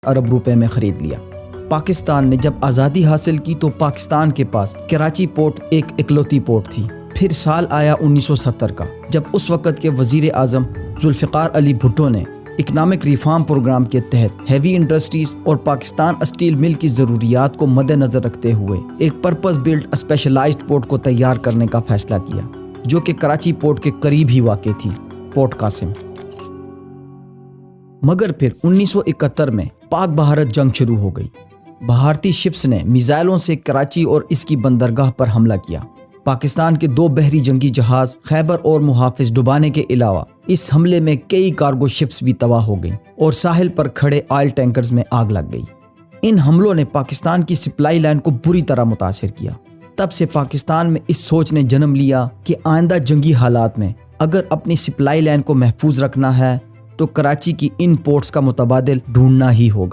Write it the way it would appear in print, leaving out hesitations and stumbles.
ارب روپے میں خرید لیا۔ پاکستان نے جب آزادی حاصل کی تو پاکستان کے پاس کراچی پورٹ ایک اکلوتی پورٹ تھی۔ پھر سال آیا 1970 کا، جب اس وقت کے وزیر اعظم ذوالفقار علی بھٹو نے اکنامک ریفارم پروگرام کے تحت ہیوی انڈسٹریز اور پاکستان اسٹیل مل کی ضروریات کو مد نظر رکھتے ہوئے ایک پرپز بلڈ اسپیشلائزڈ پورٹ کو تیار کرنے کا فیصلہ کیا، جو کہ کراچی پورٹ کے قریب ہی واقع تھی، پورٹ قاسم۔ مگر پھر 1971 میں پاک بھارت جنگ شروع ہو گئی۔ بھارتی شپس نے میزائلوں سے کراچی اور اس کی بندرگاہ پر حملہ کیا۔ پاکستان کے 2 بحری جنگی جہاز خیبر اور محافظ ڈبانے کے علاوہ اس حملے میں کئی کارگو شپس بھی تباہ ہو گئیں اور ساحل پر کھڑے آئل ٹینکرز میں آگ لگ گئی۔ ان حملوں نے پاکستان کی سپلائی لائن کو بری طرح متاثر کیا۔ تب سے پاکستان میں اس سوچ نے جنم لیا کہ آئندہ جنگی حالات میں اگر اپنی سپلائی لائن کو محفوظ رکھنا ہے تو کراچی کی ان پورٹس کا متبادل ڈھونڈنا ہی ہوگا۔